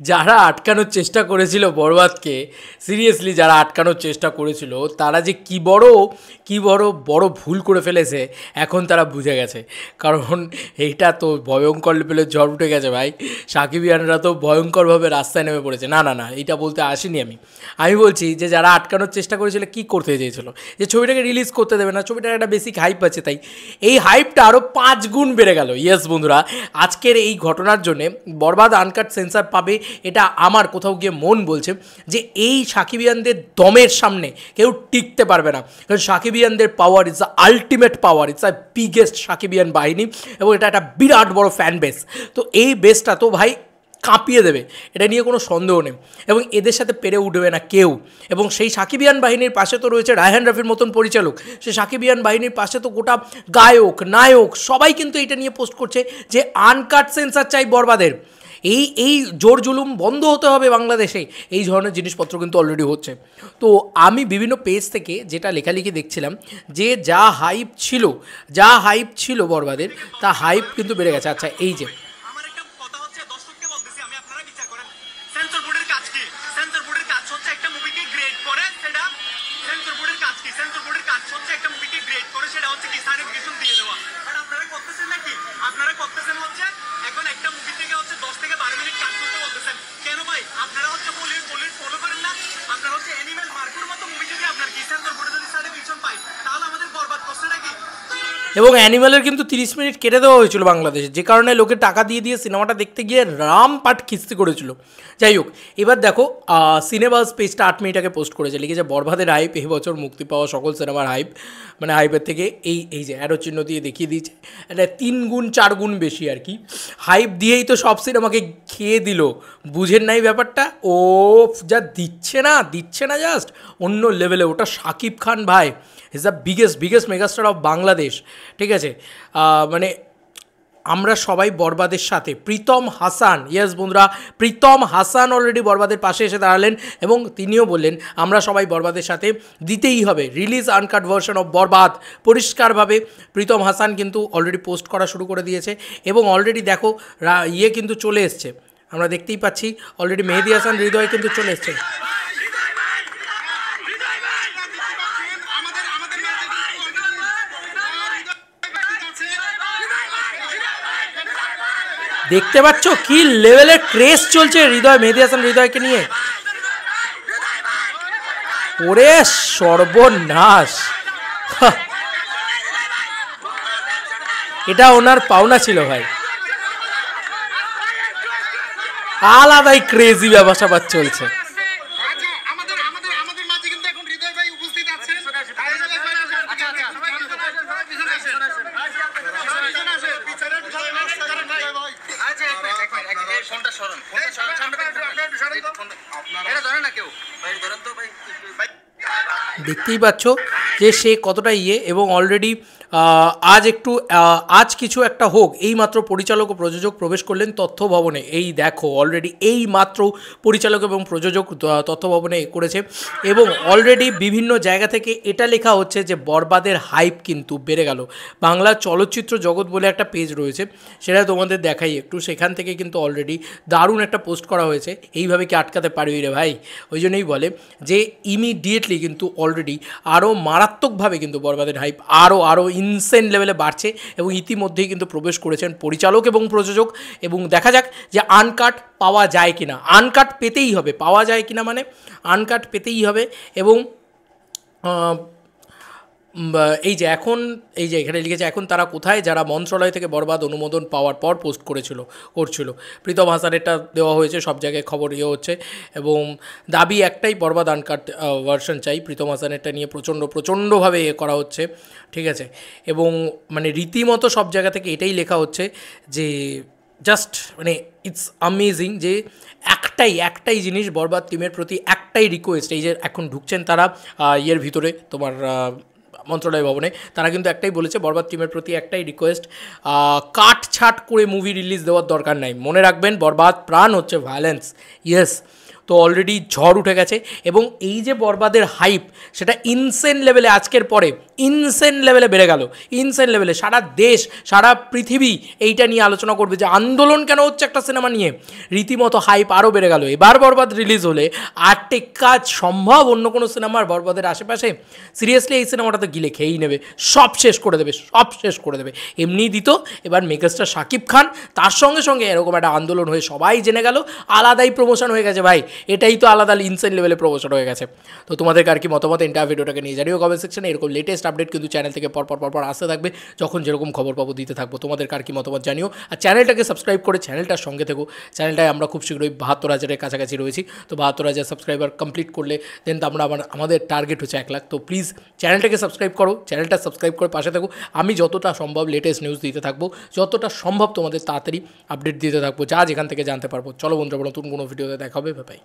যারা আটকানোর চেষ্টা করেছিল বরবাদকে, সিরিয়াসলি যারা আটকানোর চেষ্টা করেছিল তারা যে কি বড় বড় ভুল করে ফেলেছে এখন তারা বুঝে গেছে। কারণ এইটা তো ভয়ঙ্কর লেভেলের ঝড় উঠে গেছে ভাই। সাকিবিয়ানরা তো ভয়ঙ্করভাবে রাস্তায় নেমে পড়েছে। না, এইটা বলতে আসিনি আমি বলছি যে যারা আটকানোর চেষ্টা করেছিল কি করতে চেয়েছিল, যে ছবিটাকে রিলিজ করতে দেবে না, ছবিটার একটা বেসিক হাইপ আছে, তাই এই হাইপটা আরও 5 গুণ বেড়ে গেল। ইয়েস বন্ধুরা, আজকের এই ঘটনার জন্যে বরবাদ আনকাট সেন্সার পাবে, এটা আমার কোথাও গিয়ে মন বলছে যে এই সাকিবিয়ানদের দমের সামনে কেউ টিকতে পারবে না। কারণ সাকিবিয়ানদের power is the ultimate power, it's the biggest সাকিবিয়ান বাহিনী, এবং এটা একটা বিরাট বড় ফ্যান বেস। তো এই বেসটা তো ভাই কাঁপিয়ে দেবে, এটা নিয়ে কোনো সন্দেহ নেই, এবং এদের সাথে পেরে উঠবে না কেউ। এবং সেই সাকিবিয়ান বাহিনীর পাশে তো রয়েছে রায়হান রাফির মতন পরিচালক, সেই সাকিবিয়ান বাহিনীর পাশে তো গোটা গায়ক নায়ক সবাই কিন্তু এটা নিয়ে পোস্ট করছে যে আনকাট সেন্সার চাই বরবাদের। এই জোর জুলুম বন্ধ হতে হবে বাংলাদেশে, এই ধরনের জিনিসপত্র কিন্তু অলরেডি হচ্ছে। তো আমি বিভিন্ন পেজ থেকে যেটা লেখালেখি দেখছিলাম যে যা হাইপ ছিল বরবাদের, তা হাইপ কিন্তু বেড়ে গেছে। আচ্ছা, এই যে এবং অ্যানিমালের কিন্তু 30 মিনিট কেটে দেওয়া হয়েছিল বাংলাদেশে, যে কারণে লোকে টাকা দিয়ে সিনেমাটা দেখতে গিয়ে রামপাট খিস্তি করেছিল। যাই হোক, এবার দেখো সিনেমাস পেজটা 8 মিনিট আগে পোস্ট করেছে, লিখেছে বরবাদের হাইপ এই বছর মুক্তি পাওয়া সকল সিনেমার হাইপ, মানে হাইপের থেকে এই যে অ্যারো চিহ্ন দিয়ে দেখিয়ে দিয়েছে, এটা 3 গুণ 4 গুণ বেশি আর কি। হাইপ দিয়েই তো সব সিনেমাকে খেয়ে দিল, বুঝেন নাই ব্যাপারটা? ও যা দিচ্ছে না জাস্ট অন্য লেভেলে। ওটা শাকিব খান ভাই is the biggest megastar of Bangladesh, ঠিক আছে? মানে আমরা সবাই বরবাদের সাথে। প্রীতম হাসান, ইয়েস বন্ধুরা, প্রীতম হাসান অলরেডি বরবাদের পাশে এসে দাঁড়ালেন এবং তিনিও বললেন আমরা সবাই বরবাদের সাথে, দিতেই হবে রিলিজ আনকাট ভার্সন অফ বরবাদ। পরিষ্কারভাবে প্রীতম হাসান কিন্তু অলরেডি পোস্ট করা শুরু করে দিয়েছে, এবং অলরেডি দেখো কিন্তু চলে এসছে, আমরা দেখতেই পাচ্ছি অলরেডি মেহেদী হাসান হৃদয় কিন্তু চলে এসছে। দেখতে পাচ্ছ কি লেভেলের ক্রেজ চলছে মেহেদী হাসান হৃদয়কে নিয়ে। ওরে সর্বনাশ, এটা ওনার পাওনা ছিল ভাই, আলাদাই ক্রেজি ব্যবসা চলছে। দেখতেই পাচ্ছ যে সে কতটা এবং অলরেডি আজ কিছু একটা হোক, এই মাত্র পরিচালক ও প্রযোজক প্রবেশ করলেন তথ্য ভবনে। এই দেখো অলরেডি এই মাত্র পরিচালক এবং প্রযোজক তথ্য ভবনে করেছে, এবং অলরেডি বিভিন্ন জায়গা থেকে এটা লেখা হচ্ছে যে বরবাদের হাইপ কিন্তু বেড়ে গেল। বাংলা চলচ্চিত্র জগৎ বলে একটা পেজ রয়েছে, সেটা তোমাদের দেখাই একটু, সেখান থেকে কিন্তু অলরেডি দারুণ একটা পোস্ট করা হয়েছে। এইভাবে কি আটকাতে পারবি রে ভাই? ওই জন্যই বলে যে ইমিডিয়েটলি কিন্তু অলরেডি আরও মারাত্মকভাবে কিন্তু বরবাদের হাইপ আরও ইনসেন লেভেলে বাড়ছে, এবং ইতিমধ্যেই কিন্তু প্রবেশ করেছেন পরিচালক এবং প্রযোজক। এবং দেখা যাক যে আনকাট পাওয়া যায় কিনা, আনকাট পেতেই হবে, পাওয়া যায় কিনা মানে আনকাট পেতেই হবে। এবং এই যে এখানে লিখেছে এখন তারা কোথায়, যারা মন্ত্রণালয় থেকে বরবাদ অনুমোদন পাওয়ার পর পোস্ট করছিল। প্রীতম হাসানেরটা দেওয়া হয়েছে, সব জায়গায় খবর হচ্ছে, এবং দাবি একটাই, বরবাদ আনকাট ভার্সন চাই। প্রীতম হাসানেরটা নিয়ে প্রচণ্ডভাবে করা হচ্ছে, ঠিক আছে? এবং মানে রীতিমতো সব জায়গা থেকে এটাই লেখা হচ্ছে যে জাস্ট মানে ইটস অ্যামেজিং যে একটাই জিনিস বরবাদ টিমের প্রতি, একটাই রিকোয়েস্ট। এই যে এখন ঢুকছেন তারা ভিতরে তোমার মন্ত্রণালয় ভবনে, তারা কিন্তু একটাই বলেছে বরবাদ টিমের প্রতি একটাই রিকোয়েস্ট, কাটছাট করে মুভি রিলিজ দেওয়ার দরকার নাই। মনে রাখবেন বরবাদ প্রাণ হচ্ছে ভায়োলেন্স। ইয়েস, তো অলরেডি ঝড় উঠে গেছে, এবং এই যে বরবাদের হাইপ সেটা ইনসেন লেভেলে আজকের পরে ইনসেন লেভেলে বেড়ে গেল, ইনসেন লেভেলে। সারা দেশ, সারা পৃথিবী এইটা নিয়ে আলোচনা করবে যে আন্দোলন কেন হচ্ছে একটা সিনেমা নিয়ে। রীতিমতো হাইপ আরও বেড়ে গেল। এবার বরবাদ রিলিজ হলে আর কাজ সম্ভব অন্য কোনো সিনেমার বরবাদের আশেপাশে? সিরিয়াসলি এই সিনেমাটা তো গিলে খেয়েই নেবে, সব শেষ করে দেবে, সব শেষ করে দেবে। এমনিই দিত, এবার মেগাস্টার শাকিব খান, তার সঙ্গে সঙ্গে এরকম একটা আন্দোলন হয়ে সবাই জেনে গেল, আলাদাই প্রমোশন হয়ে গেছে ভাই। এটাই তো আলাদা ইনসেন লেভেলে প্রমোশন হয়ে গেছে। তো তোমাদের আর কি মতামত এন্টার ভিডিওটাকে নিয়ে জানিও কমেন্ট সেকশনে। এরকম লেটেস্ট আপডেট কিন্তু চ্যানেল থেকে পরপর আসতে থাকবে, যখন যেরকম খবর পাবো দিতে থাকবো। তোমাদের আর কি মতামত জানিও, আর চ্যানেলটাকে সাবস্ক্রাইব করে চ্যানেলটার সঙ্গে থেকো। চ্যানেলটায় আমরা খুব শীঘ্রই 72,000-এর কাছাকাছি রয়েছি। তো 72,000 সাবস্ক্রাইবার কমপ্লিট করলে দেন তো আমাদের টার্গেট হচ্ছে 1 লাখ। তো প্লিজ চ্যানেলটাকে সাবস্ক্রাইব করো, চ্যানেলটা সাবস্ক্রাইব করে পাশে থাকো। আমি যতটা সম্ভব লেটেস্ট নিউজ দিতে থাকবো, যতটা সম্ভব তোমাদের তাড়াতাড়ি আপডেট দিতে থাকবো, যা যেখান থেকে জানতে পারবো। চলো বন্ধুরা, নতুন কোনো ভিডিওতে দেখা হবে। বাই।